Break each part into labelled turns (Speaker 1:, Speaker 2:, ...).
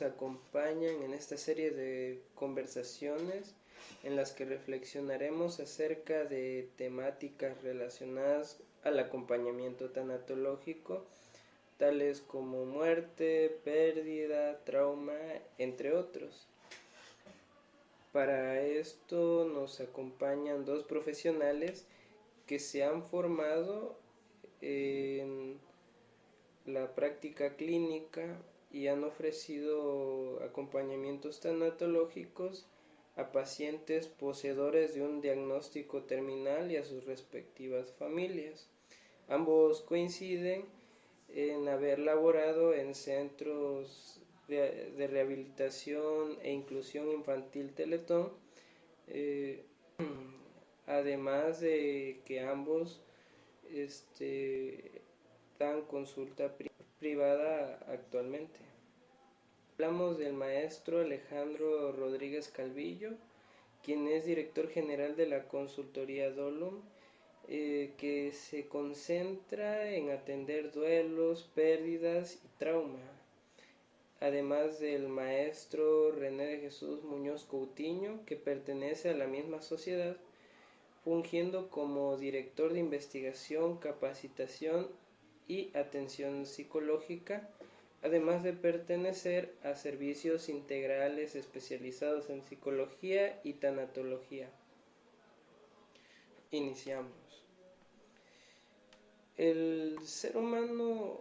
Speaker 1: acompañan en esta serie de conversaciones en las que reflexionaremos acerca de temáticas relacionadas al acompañamiento tanatológico, tales como muerte, pérdida, trauma, entre otros. Para esto nos acompañan dos profesionales que se han formado en la práctica clínica y han ofrecido acompañamientos tanatológicos a pacientes poseedores de un diagnóstico terminal y a sus respectivas familias. Ambos coinciden en haber laborado en centros de rehabilitación e inclusión infantil Teletón, además de que ambos dan consulta privada actualmente. Hablamos del maestro Alejandro Rodríguez Calvillo, quien es director general de la consultoría Dolum, que se concentra en atender duelos, pérdidas y trauma. Además del maestro René de Jesús Muñoz Coutinho, que pertenece a la misma sociedad, fungiendo como director de investigación, capacitación y atención psicológica, además de pertenecer a servicios integrales especializados en psicología y tanatología. Iniciamos. El ser humano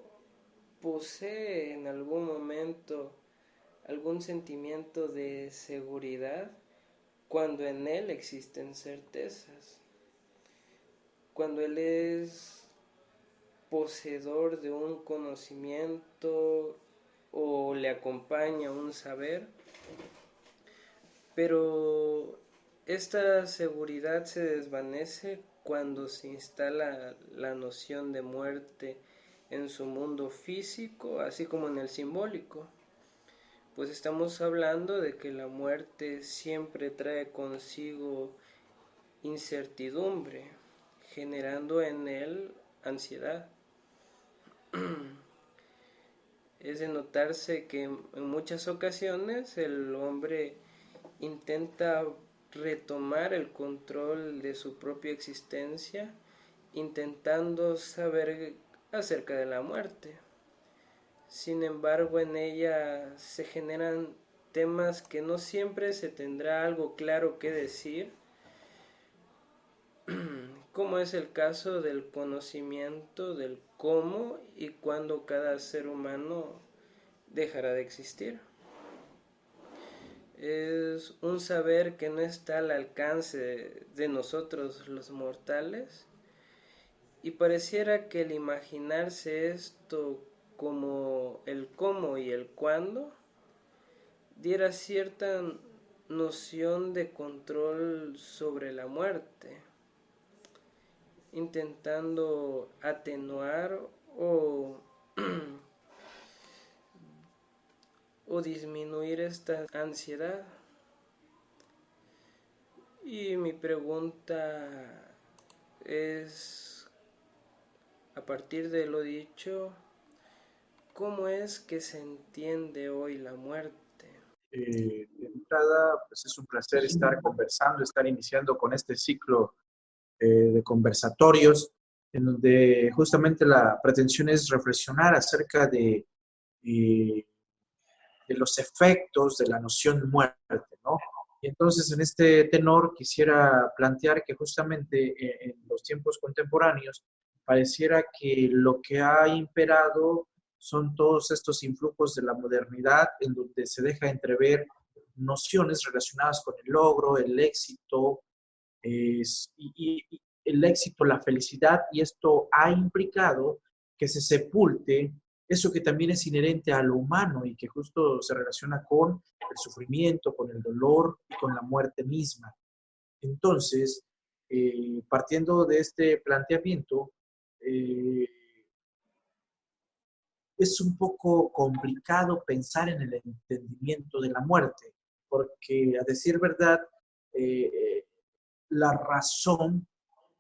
Speaker 1: posee en algún momento algún sentimiento de seguridad cuando en él existen certezas, cuando él es poseedor de un conocimiento o le acompaña un saber, pero esta seguridad se desvanece cuando se instala la noción de muerte en su mundo físico, así como en el simbólico. Pues estamos hablando de que la muerte siempre trae consigo incertidumbre, generando en él ansiedad. Es de notarse que en muchas ocasiones el hombre intenta retomar el control de su propia existencia, intentando saber acerca de la muerte. Sin embargo, en ella se generan temas que no siempre se tendrá algo claro que decir, como es el caso del conocimiento del cómo y cuándo cada ser humano dejará de existir. Es un saber que no está al alcance de nosotros los mortales, y pareciera que el imaginarse esto como el cómo y el cuándo diera cierta noción de control sobre la muerte, intentando atenuar o, o disminuir esta ansiedad. Y mi pregunta es, a partir de lo dicho, ¿cómo es que se entiende hoy la muerte?
Speaker 2: De entrada, pues es un placer estar conversando, estar iniciando con este ciclo de conversatorios, en donde justamente la pretensión es reflexionar acerca de los efectos de la noción muerte, ¿no? Y entonces, en este tenor, quisiera plantear que justamente en los tiempos contemporáneos pareciera que lo que ha imperado son todos estos influjos de la modernidad, en donde se deja entrever nociones relacionadas con el logro, el éxito, y el éxito, la felicidad, y esto ha implicado que se sepulte eso que también es inherente a lo humano y que justo se relaciona con el sufrimiento, con el dolor y con la muerte misma. Entonces, partiendo de este planteamiento, eh, es un poco complicado pensar en el entendimiento de la muerte, porque a decir verdad, eh, la razón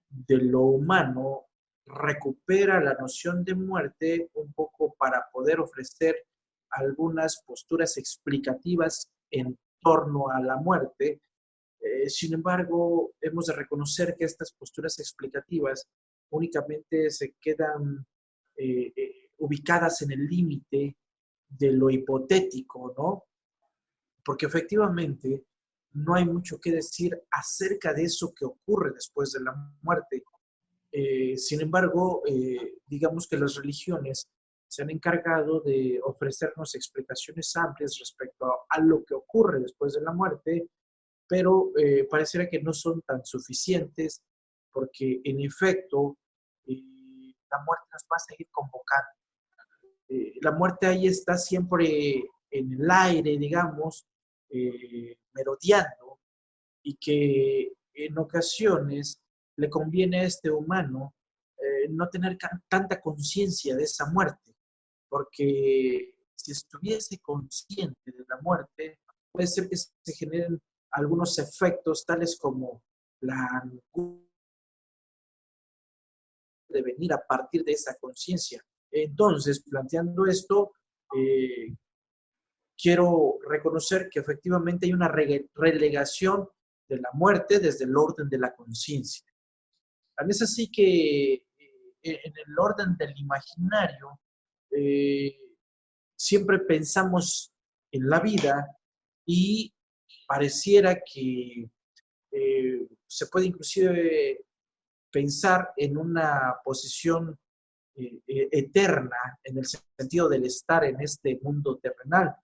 Speaker 2: de lo humano recupera la noción de muerte un poco para poder ofrecer algunas posturas explicativas en torno a la muerte. Sin embargo, hemos de reconocer que estas posturas explicativas únicamente se quedan ubicadas en el límite de lo hipotético, ¿no? Porque efectivamente no hay mucho que decir acerca de eso que ocurre después de la muerte. Sin embargo, digamos que las religiones se han encargado de ofrecernos explicaciones amplias respecto a lo que ocurre después de la muerte, pero pareciera que no son tan suficientes porque en efecto la muerte nos va a seguir convocando. La muerte ahí está siempre en el aire, digamos, merodeando, y que en ocasiones le conviene a este humano no tener tanta conciencia de esa muerte, porque si estuviese consciente de la muerte, puede ser que se generen algunos efectos tales como la angustia de venir a partir de esa conciencia. Entonces, planteando esto, eh, quiero reconocer que efectivamente hay una relegación de la muerte desde el orden de la conciencia. Tal es así que en el orden del imaginario eh, siempre pensamos en la vida y pareciera que se puede inclusive pensar en una posición eterna en el sentido del estar en este mundo terrenal.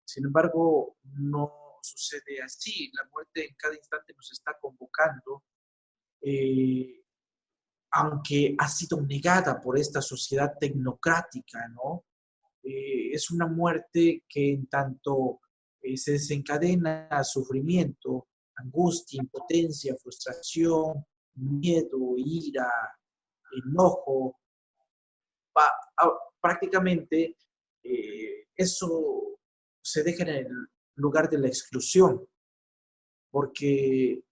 Speaker 2: Sin embargo, no sucede así. La muerte en cada instante nos está convocando, eh, aunque ha sido negada por esta sociedad tecnocrática, ¿no? Es una muerte que en tanto se desencadena sufrimiento, angustia, impotencia, frustración, miedo, ira, enojo, prácticamente eso se deja en el lugar de la exclusión, porque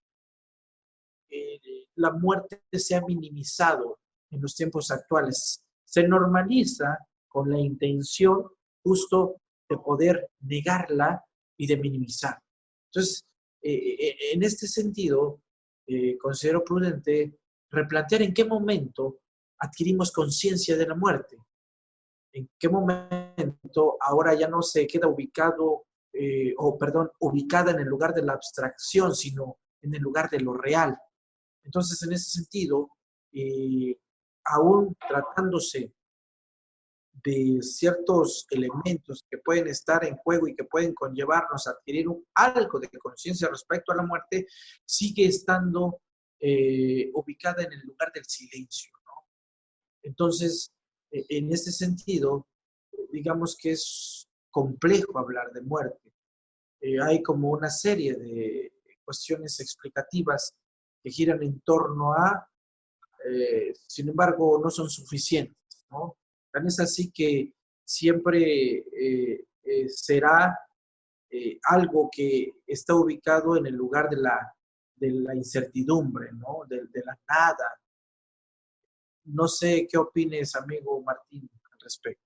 Speaker 2: eh, la muerte se ha minimizado en los tiempos actuales. Se normaliza con la intención justo de poder negarla y de minimizar. Entonces, en este sentido, considero prudente replantear en qué momento adquirimos conciencia de la muerte, en qué momento ahora ya no se queda ubicada en el lugar de la abstracción, sino en el lugar de lo real. Entonces, en ese sentido, aún tratándose de ciertos elementos que pueden estar en juego y que pueden conllevarnos a adquirir algo de conciencia respecto a la muerte, sigue estando ubicada en el lugar del silencio, ¿no? Entonces, en este sentido, digamos que es complejo hablar de muerte. Hay como una serie de cuestiones explicativas que giran en torno a, sin embargo, no son suficientes, ¿no? Tan es así que siempre será algo que está ubicado en el lugar de la incertidumbre, ¿no? De la nada. No sé qué opines, amigo Martín, al respecto.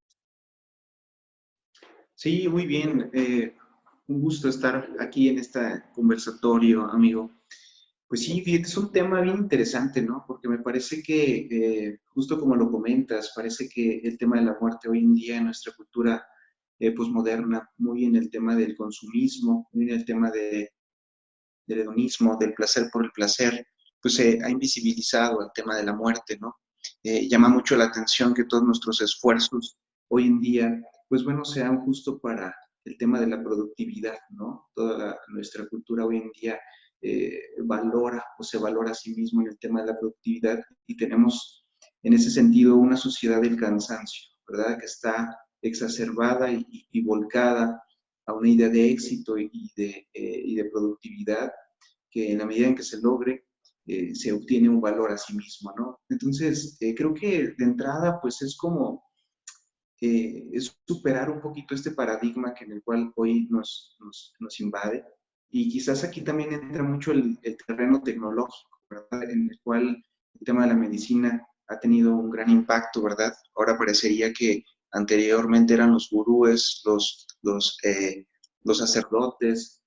Speaker 3: Sí, muy bien. Un gusto estar aquí en este conversatorio, amigo. Pues sí, fíjate, es un tema bien interesante, ¿no? Porque me parece que, justo como lo comentas, parece que el tema de la muerte hoy en día en nuestra cultura posmoderna, muy en el tema del consumismo, muy en el tema del hedonismo, del placer por el placer, pues se ha invisibilizado el tema de la muerte, ¿no? Llama mucho la atención que todos nuestros esfuerzos hoy en día, pues bueno, sean justo para el tema de la productividad, ¿no? Nuestra cultura hoy en día valora o se valora a sí mismo en el tema de la productividad y tenemos en ese sentido una sociedad del cansancio, ¿verdad? Que está exacerbada y volcada a una idea de éxito y de productividad que en la medida en que se logre se obtiene un valor a sí mismo, ¿no? Entonces, creo que de entrada, pues es como es superar un poquito este paradigma que en el cual hoy nos invade. Y quizás aquí también entra mucho el terreno tecnológico, ¿verdad? En el cual el tema de la medicina ha tenido un gran impacto, ¿verdad? Ahora parecería que anteriormente eran los gurúes, los sacerdotes,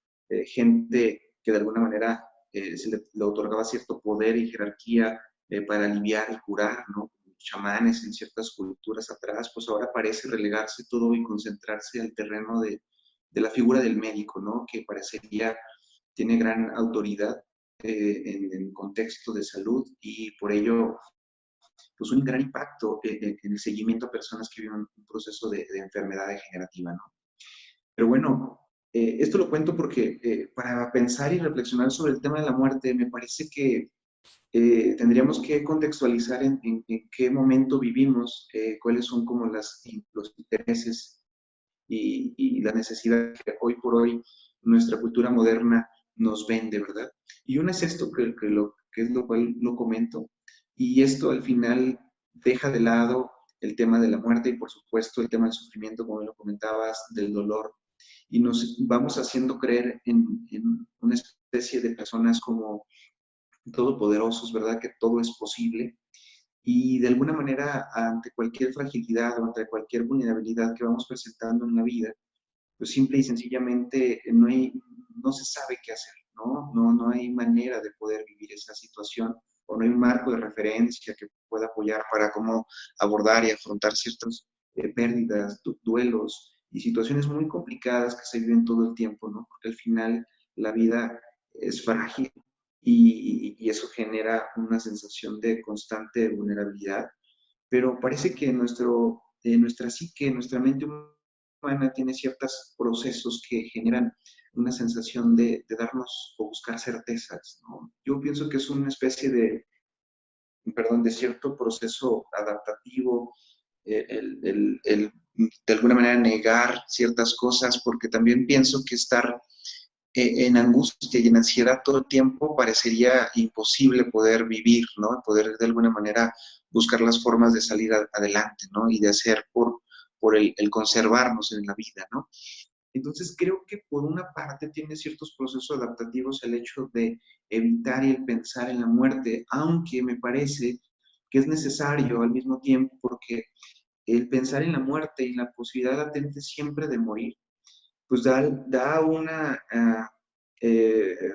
Speaker 3: gente que de alguna manera se le otorgaba cierto poder y jerarquía para aliviar y curar, ¿no? Chamanes en ciertas culturas atrás, pues ahora parece relegarse todo y concentrarse al terreno de la figura del médico, ¿no? Que parecería tiene gran autoridad en el contexto de salud y por ello pues un gran impacto en el seguimiento a personas que viven un proceso de enfermedad degenerativa, ¿no? Pero bueno, esto lo cuento porque para pensar y reflexionar sobre el tema de la muerte, me parece que tendríamos que contextualizar en qué momento vivimos, cuáles son como los intereses y la necesidad que hoy por hoy nuestra cultura moderna nos vende, ¿verdad? Y uno es esto que es lo cual lo comento, y esto al final deja de lado el tema de la muerte y por supuesto el tema del sufrimiento, como lo comentabas, del dolor, y nos vamos haciendo creer en una especie de personas como todopoderosos, ¿verdad? Que todo es posible. Y de alguna manera, ante cualquier fragilidad o ante cualquier vulnerabilidad que vamos presentando en la vida, pues simple y sencillamente no se sabe qué hacer, ¿no? No hay manera de poder vivir esa situación o no hay un marco de referencia que pueda apoyar para cómo abordar y afrontar ciertas pérdidas, duelos y situaciones muy complicadas que se viven todo el tiempo, ¿no? Porque al final la vida es frágil y eso genera una sensación de constante vulnerabilidad, pero parece que nuestra psique, nuestra mente humana tiene ciertos procesos que generan una sensación de darnos o buscar certezas, ¿no? Yo pienso que es una especie de cierto proceso adaptativo, de alguna manera negar ciertas cosas, porque también pienso que estar en angustia y en ansiedad todo el tiempo parecería imposible poder vivir, ¿no? Poder de alguna manera buscar las formas de salir adelante, ¿no? Y de hacer por el conservarnos en la vida, ¿no? Entonces creo que por una parte tiene ciertos procesos adaptativos el hecho de evitar el pensar en la muerte, aunque me parece que es necesario al mismo tiempo porque el pensar en la muerte y la posibilidad latente siempre de morir, pues da una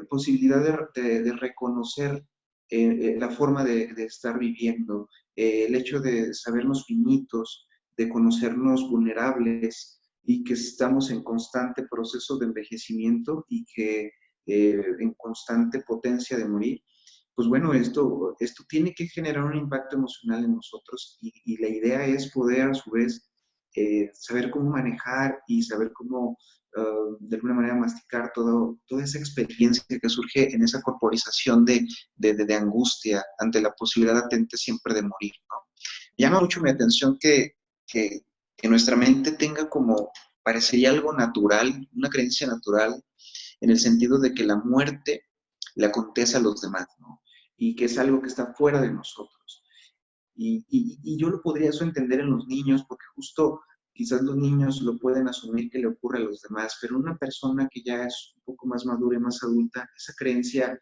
Speaker 3: posibilidad de reconocer la forma de estar viviendo, el hecho de sabernos finitos, de conocernos vulnerables y que estamos en constante proceso de envejecimiento y que en constante potencia de morir. Pues bueno, esto tiene que generar un impacto emocional en nosotros y la idea es poder a su vez saber cómo manejar y saber cómo de alguna manera masticar toda esa experiencia que surge en esa corporización de angustia ante la posibilidad latente siempre de morir, ¿no? Llama mucho mi atención que nuestra mente tenga como, parecería algo natural, una creencia natural, en el sentido de que la muerte le acontece a los demás, ¿no? Y que es algo que está fuera de nosotros. Y yo lo podría eso entender en los niños, porque justo quizás los niños lo pueden asumir que le ocurre a los demás, pero una persona que ya es un poco más madura y más adulta, esa creencia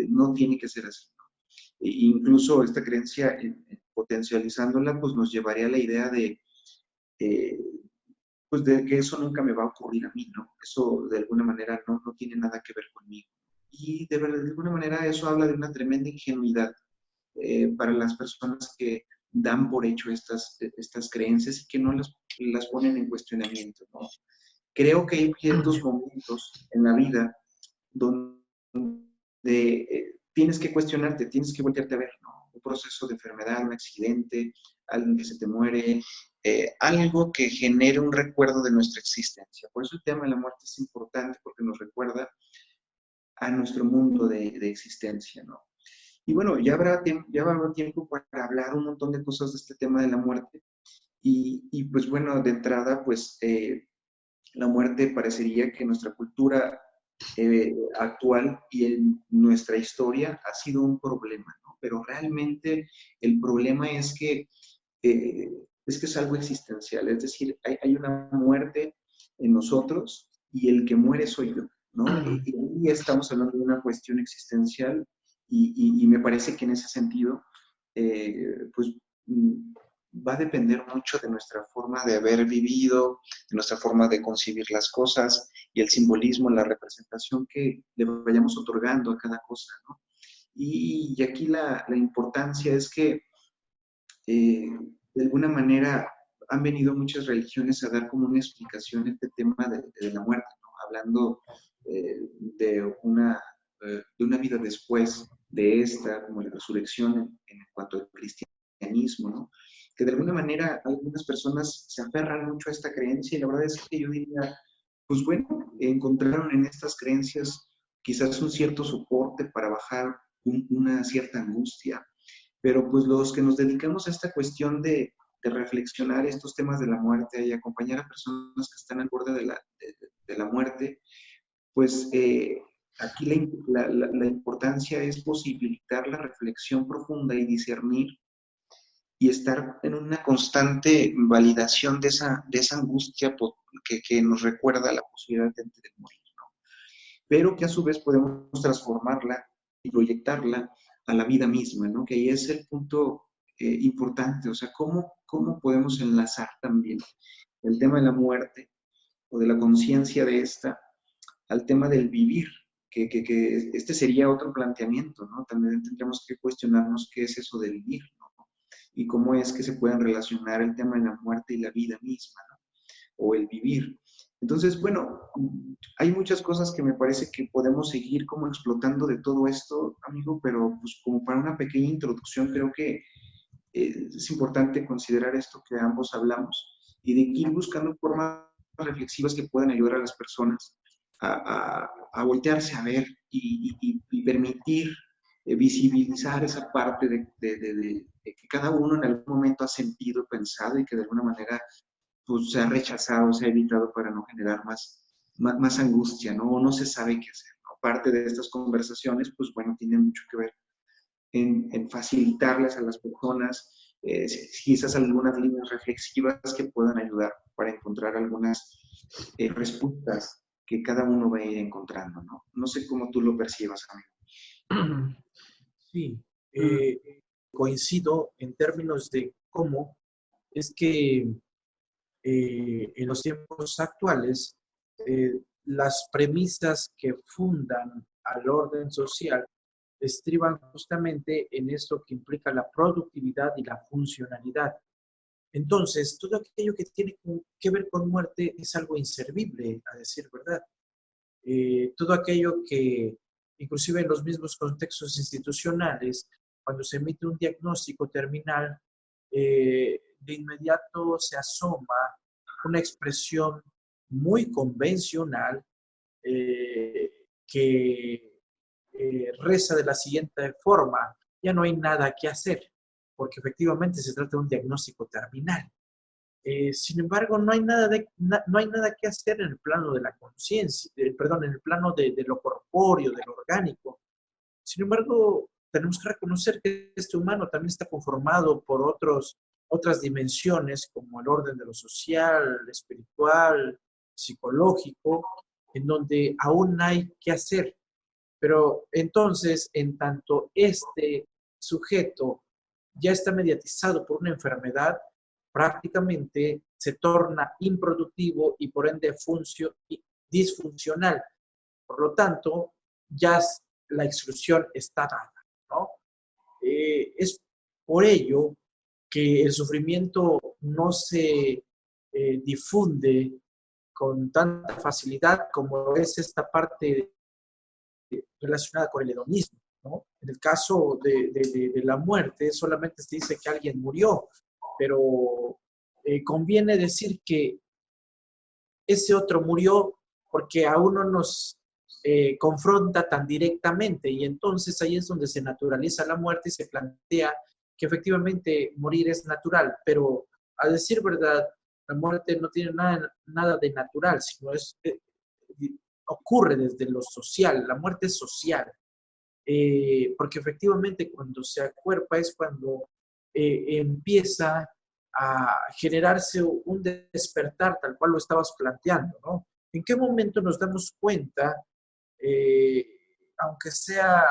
Speaker 3: no tiene que ser así, ¿no? Incluso esta creencia, potencializándola, pues nos llevaría a la idea eh, pues de que eso nunca me va a ocurrir a mí, ¿no? Eso de alguna manera no tiene nada que ver conmigo. Y de alguna manera eso habla de una tremenda ingenuidad para las personas que dan por hecho estas creencias y que no las ponen en cuestionamiento, ¿no? Creo que hay ciertos momentos en la vida donde tienes que cuestionarte, tienes que voltearte a ver, ¿no? Un proceso de enfermedad, un accidente, alguien que se te muere, algo que genere un recuerdo de nuestra existencia. Por eso el tema de la muerte es importante porque nos recuerda a nuestro mundo de existencia, ¿no? Y bueno, ya habrá tiempo para hablar un montón de cosas de este tema de la muerte. Y pues bueno, de entrada, pues la muerte parecería que nuestra cultura actual y en nuestra historia ha sido un problema, ¿no? Pero realmente el problema es que es algo existencial, es decir, hay una muerte en nosotros y el que muere soy yo, ¿no? Y ahí estamos hablando de una cuestión existencial y me parece que en ese sentido, pues va a depender mucho de nuestra forma de haber vivido, de nuestra forma de concebir las cosas y el simbolismo, la representación que le vayamos otorgando a cada cosa, ¿no? Y aquí la importancia es que de alguna manera han venido muchas religiones a dar como una explicación este tema de la muerte, ¿no? Hablando de una vida después de esta, como la resurrección en cuanto al cristianismo, ¿no? Que de alguna manera algunas personas se aferran mucho a esta creencia y la verdad es que yo diría, pues bueno, encontraron en estas creencias quizás un cierto soporte para bajar una cierta angustia, pero pues los que nos dedicamos a esta cuestión de reflexionar estos temas de la muerte y acompañar a personas que están al borde de la muerte, pues aquí la importancia es posibilitar la reflexión profunda y discernir y estar en una constante validación de esa angustia que nos recuerda la posibilidad de morir, ¿no? Pero que a su vez podemos transformarla y proyectarla a la vida misma, ¿no? Que ahí es el punto importante, o sea, cómo podemos enlazar también el tema de la muerte o de la conciencia de esta al tema del vivir, que este sería otro planteamiento, ¿no? También tendríamos que cuestionarnos qué es eso de vivir, ¿no? Y cómo es que se pueden relacionar el tema de la muerte y la vida misma, ¿no? O el vivir. Entonces, bueno, hay muchas cosas que me parece que podemos seguir como explotando de todo esto, amigo, pero pues como para una pequeña introducción creo que es importante considerar esto que ambos hablamos y de ir buscando formas reflexivas que puedan ayudar a las personas a voltearse a ver y permitir visibilizar esa parte de que cada uno en algún momento ha sentido, pensado y que de alguna manera pues, se ha rechazado, se ha evitado para no generar más angustia, ¿no? O no se sabe qué hacer, ¿no? Parte de estas conversaciones, pues bueno, tienen mucho que ver en facilitarles a las personas quizás algunas líneas reflexivas que puedan ayudar para encontrar algunas respuestas que cada uno va a ir encontrando, ¿no? No sé cómo tú lo percibas, amigo.
Speaker 2: Sí, coincido en términos de cómo es que en los tiempos actuales las premisas que fundan al orden social estriban justamente en esto que implica la productividad y la funcionalidad. Entonces, todo aquello que tiene que ver con muerte es algo inservible, a decir verdad. Todo aquello que, inclusive en los mismos contextos institucionales, cuando se emite un diagnóstico terminal, de inmediato se asoma una expresión muy convencional que reza de la siguiente forma: ya no hay nada que hacer, porque efectivamente se trata de un diagnóstico terminal. Sin embargo, no hay nada que hacer en el plano de la conciencia, perdón, en el plano de lo corpóreo, de lo orgánico. Sin embargo, tenemos que reconocer que este humano también está conformado por otras dimensiones, como el orden de lo social, espiritual, psicológico, en donde aún hay que hacer. Pero entonces, en tanto este sujeto ya está mediatizado por una enfermedad, prácticamente se torna improductivo y por ende disfuncional. Por lo tanto, ya la exclusión está dada, ¿no? Es por ello que el sufrimiento no se difunde con tanta facilidad como es esta parte relacionada con el hedonismo, ¿no? En el caso de la muerte, solamente se dice que alguien murió, pero conviene decir que ese otro murió porque aún no nos confronta tan directamente, y entonces ahí es donde se naturaliza la muerte y se plantea que efectivamente morir es natural, pero a decir verdad, la muerte no tiene nada de natural, sino ocurre desde lo social, la muerte es social, porque efectivamente cuando se acuerpa es cuando empieza a generarse un despertar, tal cual lo estabas planteando, ¿no? ¿En qué momento nos damos cuenta, eh, aunque sea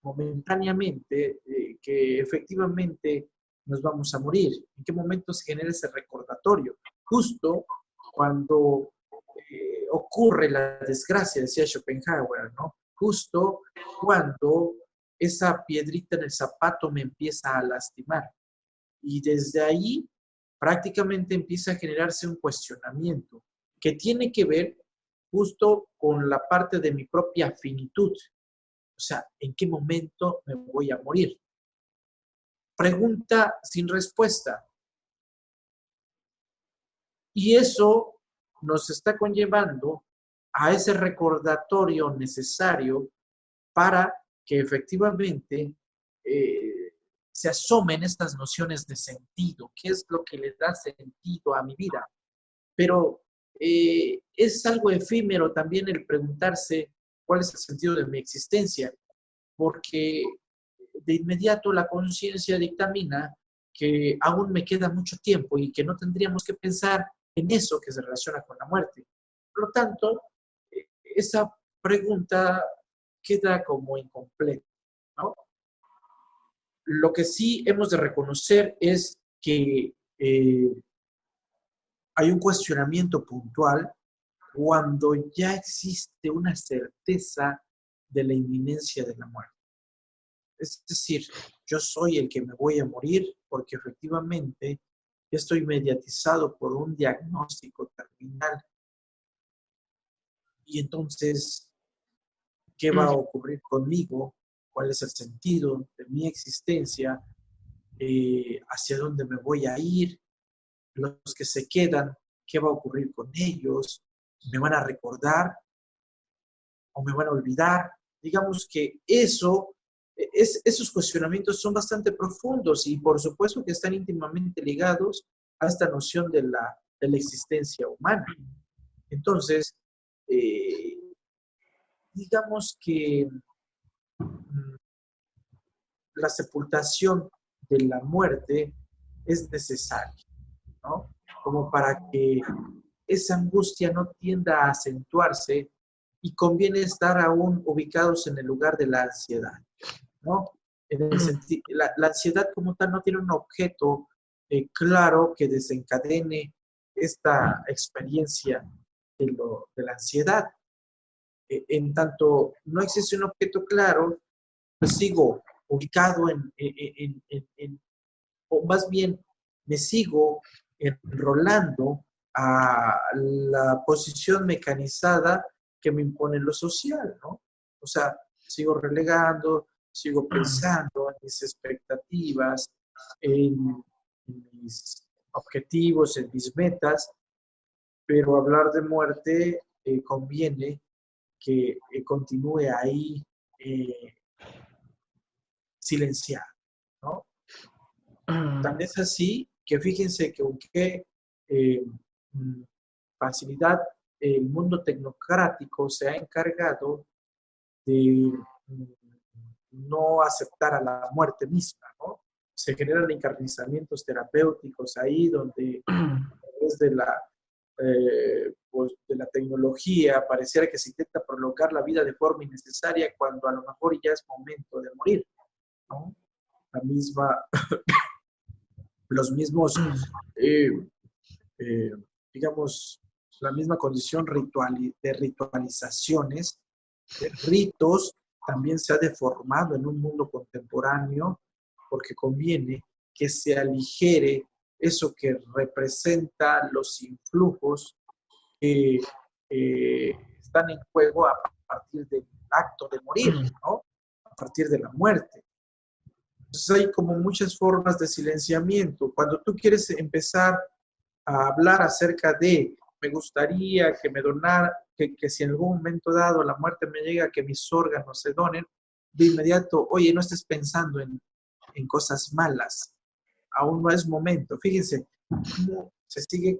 Speaker 2: momentáneamente, que efectivamente nos vamos a morir? ¿En qué momento se genera ese recordatorio? Justo cuando ocurre la desgracia, decía Schopenhauer, ¿no? Justo cuando esa piedrita en el zapato me empieza a lastimar. Y desde ahí prácticamente empieza a generarse un cuestionamiento que tiene que ver justo con la parte de mi propia finitud. O sea, ¿en qué momento me voy a morir? Pregunta sin respuesta. Y eso nos está conllevando a ese recordatorio necesario para que efectivamente se asomen estas nociones de sentido. ¿Qué es lo que le da sentido a mi vida? Pero es algo efímero también el preguntarse cuál es el sentido de mi existencia, porque de inmediato la conciencia dictamina que aún me queda mucho tiempo y que no tendríamos que pensar en eso que se relaciona con la muerte. Por lo tanto, esa pregunta queda como incompleta, ¿no? Lo que sí hemos de reconocer es que hay un cuestionamiento puntual cuando ya existe una certeza de la inminencia de la muerte. Es decir, yo soy el que me voy a morir porque efectivamente ya estoy mediatizado por un diagnóstico terminal. Y entonces, ¿qué va a ocurrir conmigo? ¿Cuál es el sentido de mi existencia? ¿Hacia dónde me voy a ir? Los que se quedan, ¿qué va a ocurrir con ellos? ¿Me van a recordar o me van a olvidar? Digamos que esos cuestionamientos son bastante profundos y por supuesto que están íntimamente ligados a esta noción de la existencia humana. Entonces, digamos que la sepultación de la muerte es necesaria, ¿no? Como para que esa angustia no tienda a acentuarse y conviene estar aún ubicados en el lugar de la ansiedad, ¿no? La ansiedad como tal no tiene un objeto claro que desencadene esta experiencia de la ansiedad. En tanto no existe un objeto claro, pues sigo ubicado o más bien me sigo enrolando a la posición mecanizada que me impone lo social, ¿no? O sea, sigo relegando, sigo pensando en mis expectativas, en mis objetivos, en mis metas, pero hablar de muerte conviene que continúe ahí silenciado, ¿no? Tan es así que fíjense que aunque facilidad el mundo tecnocrático se ha encargado de no aceptar a la muerte misma, ¿no? Se generan encarnizamientos terapéuticos ahí donde después pues de la tecnología pareciera que se intenta prolongar la vida de forma innecesaria cuando a lo mejor ya es momento de morir, ¿no? La misma los mismos, digamos, la misma condición de ritualizaciones, de ritos, también se ha deformado en un mundo contemporáneo porque conviene que se aligere eso que representa los influjos que están en juego a partir del acto de morir, ¿no? A partir de la muerte. Entonces hay como muchas formas de silenciamiento. Cuando tú quieres empezar a hablar acerca de, me gustaría que me donara, que si en algún momento dado la muerte me llega, que mis órganos se donen, de inmediato, oye, no estés pensando en cosas malas, aún no es momento. Fíjense, se sigue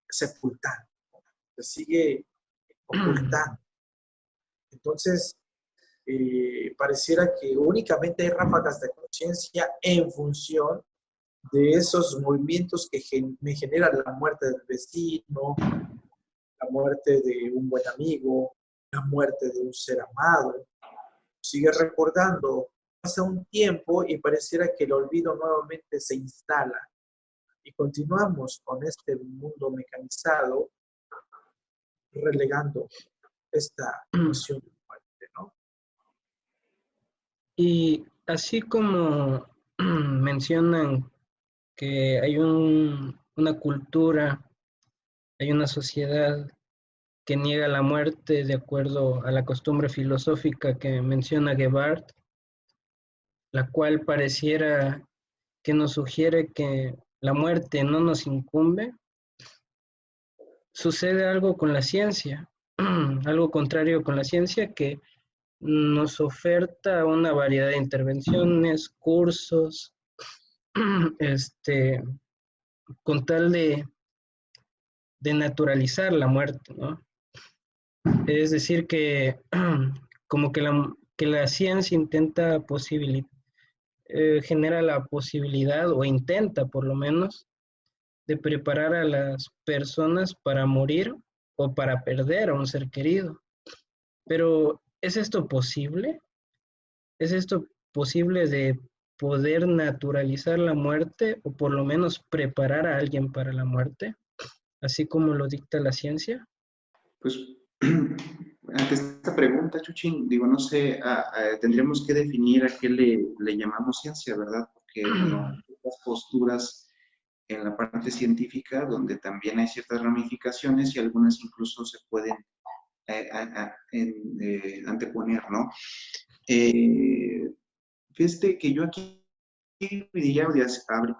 Speaker 2: sepultando, se sigue ocultando. Entonces, pareciera que únicamente hay ráfagas de conciencia en función de esos movimientos que me generan la muerte del vecino, la muerte de un buen amigo, la muerte de un ser amado. Sigue recordando Pasa un tiempo y pareciera que el olvido nuevamente se instala y continuamos con este mundo mecanizado relegando esta noción de muerte, ¿no?
Speaker 4: Y así como mencionan que hay una cultura, hay una sociedad que niega la muerte de acuerdo a la costumbre filosófica que menciona Gebhardt, la cual pareciera que nos sugiere que la muerte no nos incumbe, sucede algo con la ciencia, algo contrario con la ciencia que nos oferta una variedad de intervenciones, cursos, con tal de naturalizar la muerte, ¿no? Es decir, que como que la ciencia intenta genera la posibilidad, o intenta por lo menos, de preparar a las personas para morir o para perder a un ser querido. Pero, ¿es esto posible? ¿Es esto posible de poder naturalizar la muerte o por lo menos preparar a alguien para la muerte, así como lo dicta la ciencia?
Speaker 3: Pues ante esta pregunta, Chuchín, digo, no sé, tendríamos que definir a qué le llamamos ciencia, ¿verdad? Porque, bueno, hay ciertas posturas en la parte científica donde también hay ciertas ramificaciones y algunas incluso se pueden anteponer, ¿no? Fíjate que yo aquí diría,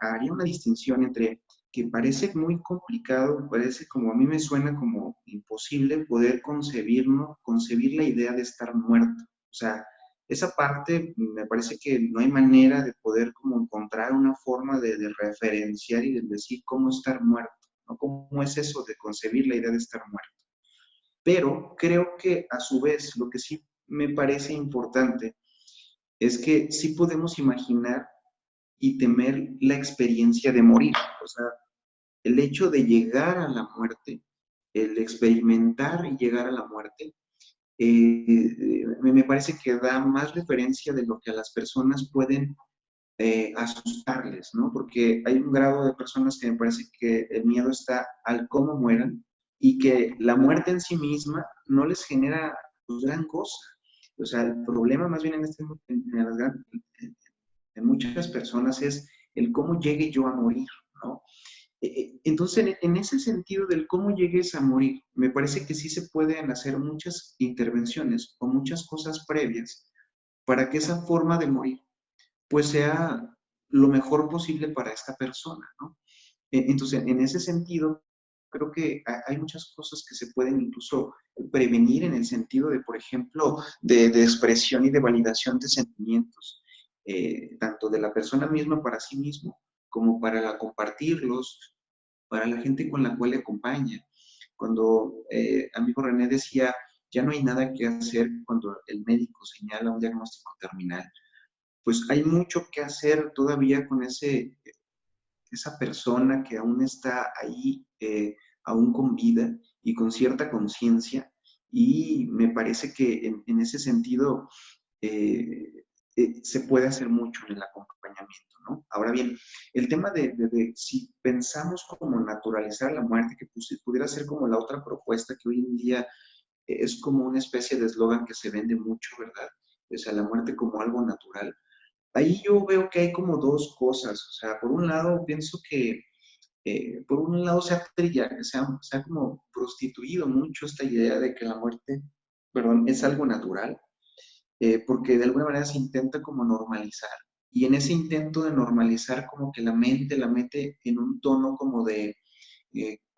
Speaker 3: haría una distinción entre que parece muy complicado, parece como a mí me suena como imposible poder concebir la idea de estar muerto. O sea, esa parte me parece que no hay manera de poder como encontrar una forma de referenciar y de decir cómo estar muerto, ¿no? ¿Cómo es eso de concebir la idea de estar muerto? Pero creo que a su vez lo que sí me parece importante es que sí podemos imaginar y temer la experiencia de morir. O sea, el hecho de llegar a la muerte, el experimentar y llegar a la muerte, me parece que da más referencia de lo que a las personas pueden asustarles, ¿no? Porque hay un grado de personas que me parece que el miedo está al cómo mueran y que la muerte en sí misma no les genera pues, gran cosa. O sea, el problema más bien en muchas personas es el cómo llegue yo a morir, ¿no? Entonces, en ese sentido del cómo llegues a morir, me parece que sí se pueden hacer muchas intervenciones o muchas cosas previas para que esa forma de morir pues sea lo mejor posible para esta persona, ¿no? Entonces, en ese sentido, creo que hay muchas cosas que se pueden incluso prevenir en el sentido de, por ejemplo, de expresión y de validación de sentimientos, tanto de la persona misma para sí mismo, como para compartirlos, para la gente con la cual le acompaña. Cuando amigo René decía, ya no hay nada que hacer cuando el médico señala un diagnóstico terminal, pues hay mucho que hacer todavía con esa persona que aún está ahí, aún con vida y con cierta conciencia. Y me parece que en ese sentido se puede hacer mucho en el acompañamiento, ¿no? Ahora bien, el tema de si pensamos como naturalizar la muerte, que pudiera ser como la otra propuesta que hoy en día es como una especie de eslogan que se vende mucho, ¿verdad? O sea, la muerte como algo natural. Ahí yo veo que hay como dos cosas. O sea, por un lado, pienso que por un lado se ha como prostituido mucho esta idea de que la muerte, perdón, es algo natural, porque de alguna manera se intenta como normalizar. Y en ese intento de normalizar, como que la mente la mete en un tono como de,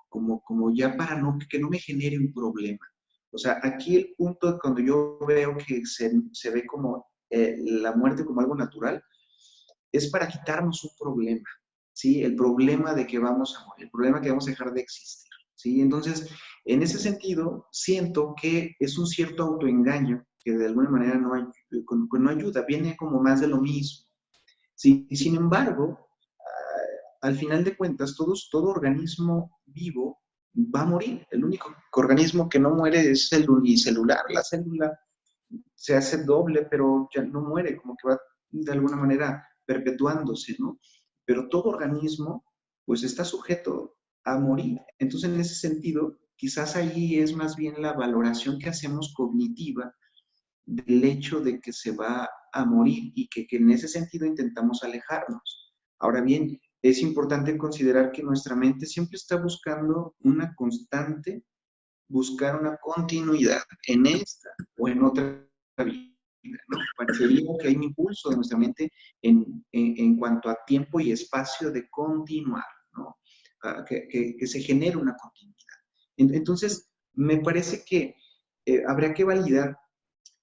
Speaker 3: como ya para que no me genere un problema. O sea, aquí el punto de cuando yo veo que se ve como la muerte como algo natural, es para quitarnos un problema, ¿sí? El problema de que vamos a morir, el problema que vamos a dejar de existir, ¿sí? Entonces, en ese sentido, siento que es un cierto autoengaño que de alguna manera no ayuda, viene como más de lo mismo, ¿sí? Y sin embargo, al final de cuentas, todo organismo vivo va a morir. El único organismo que no muere es el unicelular. La célula se hace doble, pero ya no muere, como que va de alguna manera perpetuándose, ¿no? Pero todo organismo, pues está sujeto a morir. Entonces, en ese sentido, quizás ahí es más bien la valoración que hacemos cognitiva del hecho de que se va a morir y que en ese sentido intentamos alejarnos. Ahora bien, es importante considerar que nuestra mente siempre está buscando una constante, buscar una continuidad en esta o en otra vida, ¿no? Parecería que hay un impulso de nuestra mente en cuanto a tiempo y espacio de continuar, ¿no? Que se genere una continuidad. Entonces, me parece que habría que validar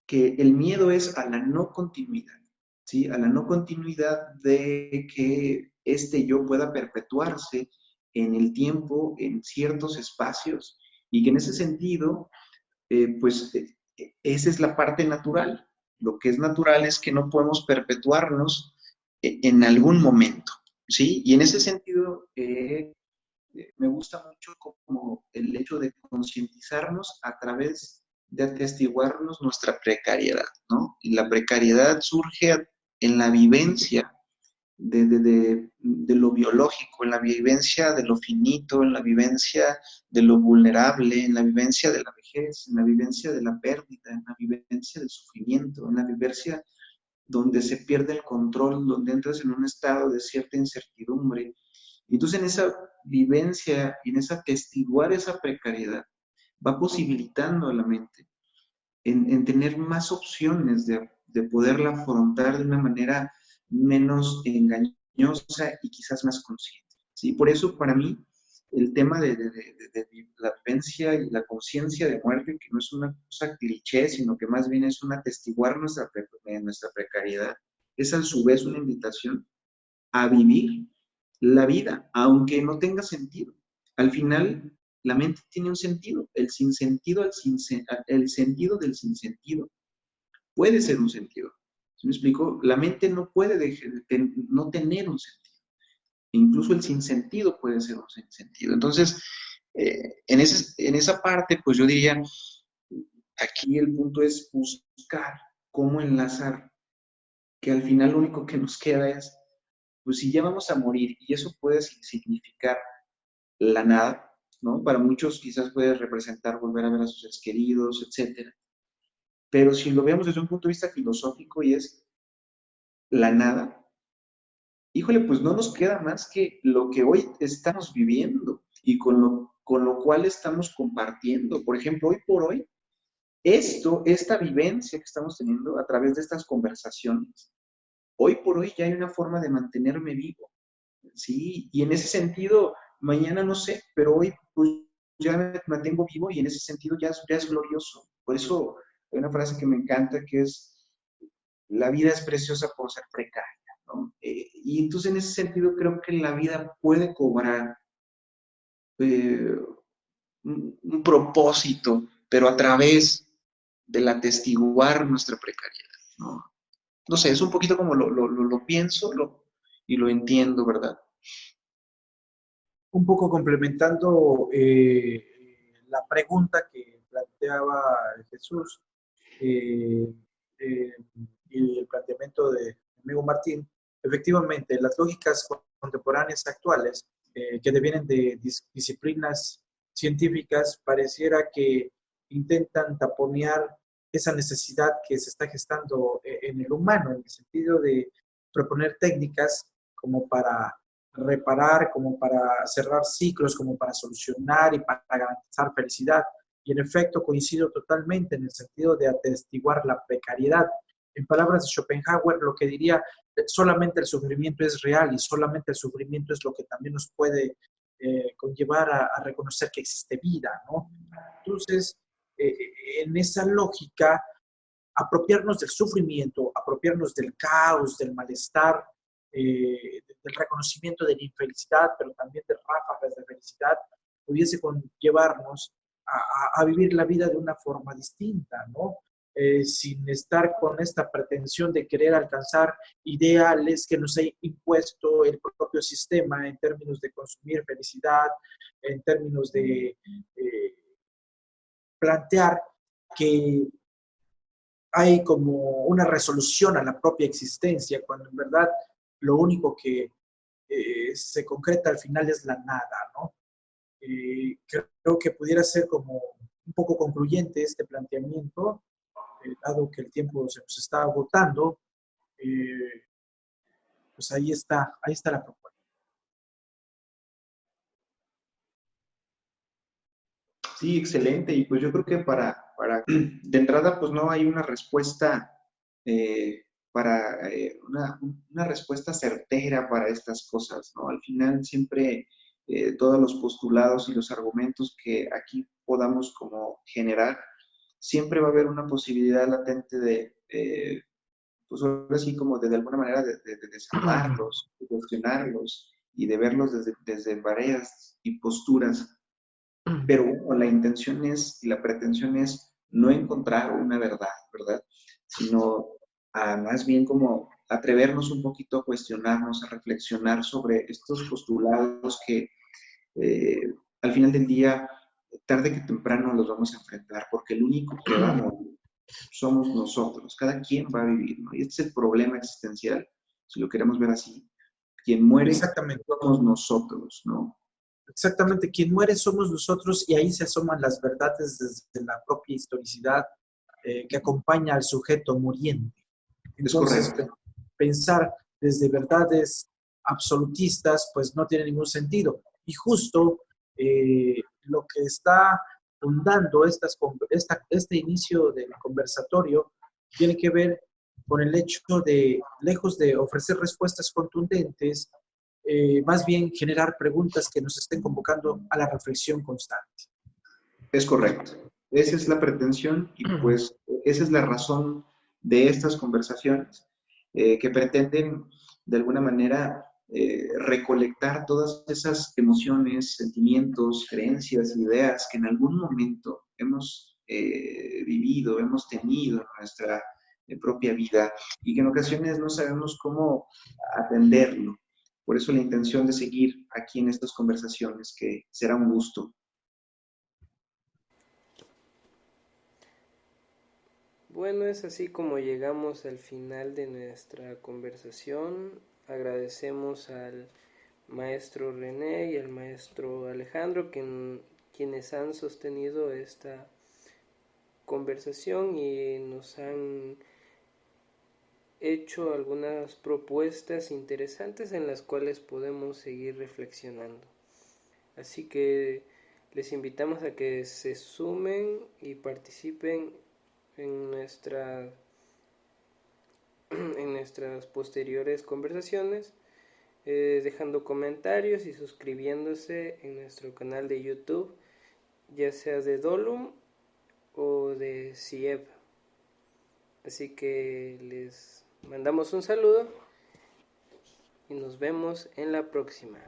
Speaker 3: que el miedo es a la no continuidad, ¿sí? A la no continuidad de que este yo pueda perpetuarse en el tiempo, en ciertos espacios, y que en ese sentido, esa es la parte natural. Lo que es natural es que no podemos perpetuarnos en algún momento, ¿sí? Y en ese sentido, me gusta mucho como el hecho de concientizarnos a través de atestiguarnos nuestra precariedad, ¿no? Y la precariedad surge en la vivencia de lo biológico, en la vivencia de lo finito, en la vivencia de lo vulnerable, en la vivencia de la vejez, en la vivencia de la pérdida, en la vivencia del sufrimiento, en la vivencia donde se pierde el control, donde entras en un estado de cierta incertidumbre. Entonces, en esa vivencia y en esa testiguar esa precariedad, va posibilitando a la mente en tener más opciones de poderla afrontar de una manera menos engañosa y quizás más consciente, ¿sí? Por eso, para mí, el tema de la vivencia y la conciencia de muerte, que no es una cosa cliché, sino que más bien es un atestiguar nuestra precariedad, es a su vez una invitación a vivir la vida, aunque no tenga sentido. Al final, la mente tiene un sentido. El sinsentido, el sentido del sinsentido puede ser un sentido. ¿Sí me explico? La mente no puede no tener un sentido. Incluso el sinsentido puede ser un sinsentido. Entonces, en esa parte, pues yo diría, aquí el punto es buscar cómo enlazar, que al final lo único que nos queda es, pues si ya vamos a morir, y eso puede significar la nada, ¿no? Para muchos quizás puede representar volver a ver a sus seres queridos, etcétera. Pero si lo vemos desde un punto de vista filosófico y es la nada, híjole, pues no nos queda más que lo que hoy estamos viviendo y con lo cual estamos compartiendo. Por ejemplo, hoy por hoy, esta vivencia que estamos teniendo a través de estas conversaciones, hoy por hoy ya hay una forma de mantenerme vivo, ¿sí? Y en ese sentido, mañana no sé, pero hoy pues, ya me mantengo vivo y en ese sentido ya es glorioso. Por eso hay una frase que me encanta que es, la vida es preciosa por ser precaria, ¿no? Y entonces en ese sentido creo que la vida puede cobrar eh, un propósito, pero a través del atestiguar nuestra precariedad, ¿no? No sé, es un poquito como lo pienso y lo entiendo, ¿verdad?
Speaker 2: Un poco complementando la pregunta que planteaba Jesús eh, eh, y el planteamiento de amigo Martín, efectivamente, las lógicas contemporáneas actuales que devienen de disciplinas científicas pareciera que intentan taponear esa necesidad que se está gestando en el humano, en el sentido de proponer técnicas como para reparar, como para cerrar ciclos, como para solucionar y para garantizar felicidad. Y en efecto coincido totalmente en el sentido de atestiguar la precariedad. En palabras de Schopenhauer, lo que diría, solamente el sufrimiento es real y solamente el sufrimiento es lo que también nos puede conllevar a reconocer que existe vida, ¿no? Entonces, en esa lógica, apropiarnos del sufrimiento, apropiarnos del caos, del malestar, del reconocimiento de la infelicidad, pero también de ráfagas de felicidad, pudiese conllevarnos a vivir la vida de una forma distinta, ¿no? Sin estar con esta pretensión de querer alcanzar ideales que nos ha impuesto el propio sistema en términos de consumir felicidad, en términos de plantear que hay como una resolución a la propia existencia, cuando en verdad lo único que se concreta al final es la nada, ¿no? Creo que pudiera ser como un poco concluyente este planteamiento, dado que el tiempo se nos está agotando, eh, pues ahí está la propuesta.
Speaker 3: Sí, excelente. Y pues yo creo que de entrada, pues no hay una respuesta una respuesta certera para estas cosas, ¿no? Al final siempre todos los postulados y los argumentos que aquí podamos como generar, siempre va a haber una posibilidad latente pues ahora sí como de alguna manera de desarmarlos, de cuestionarlos y de verlos desde varias y posturas, pero la intención es y la pretensión es no encontrar una verdad, ¿verdad? Sino más bien como atrevernos un poquito a cuestionarnos, a reflexionar sobre estos postulados que al final del día, tarde que temprano los vamos a enfrentar, porque el único que va a morir somos nosotros, cada quien va a vivir, ¿no? Y este es el problema existencial, si lo queremos ver así. Quien muere
Speaker 2: Exactamente.
Speaker 3: somos nosotros, ¿no?
Speaker 2: Exactamente, quien muere somos nosotros y ahí se asoman las verdades desde la propia historicidad que acompaña al sujeto muriente.
Speaker 3: Es
Speaker 2: Entonces,
Speaker 3: correcto.
Speaker 2: pensar desde verdades absolutistas, pues no tiene ningún sentido. Y justo lo que está fundando este inicio del conversatorio tiene que ver con el hecho de, lejos de ofrecer respuestas contundentes, más bien generar preguntas que nos estén convocando a la reflexión constante.
Speaker 3: Es correcto. Esa es la pretensión y pues esa es la razón de estas conversaciones que pretenden de alguna manera recolectar todas esas emociones, sentimientos, creencias, ideas que en algún momento hemos vivido, hemos tenido en nuestra propia vida y que en ocasiones no sabemos cómo atenderlo. Por eso la intención de seguir aquí en estas conversaciones, que será un gusto.
Speaker 1: Bueno, es así como llegamos al final de nuestra conversación. Agradecemos al maestro René y al maestro Alejandro, quienes han sostenido esta conversación y nos han hecho algunas propuestas interesantes en las cuales podemos seguir reflexionando. Así que les invitamos a que se sumen y participen en nuestras posteriores conversaciones, dejando comentarios y suscribiéndose en nuestro canal de YouTube, ya sea de Dolum o de CIEB. Así que les mandamos un saludo y nos vemos en la próxima.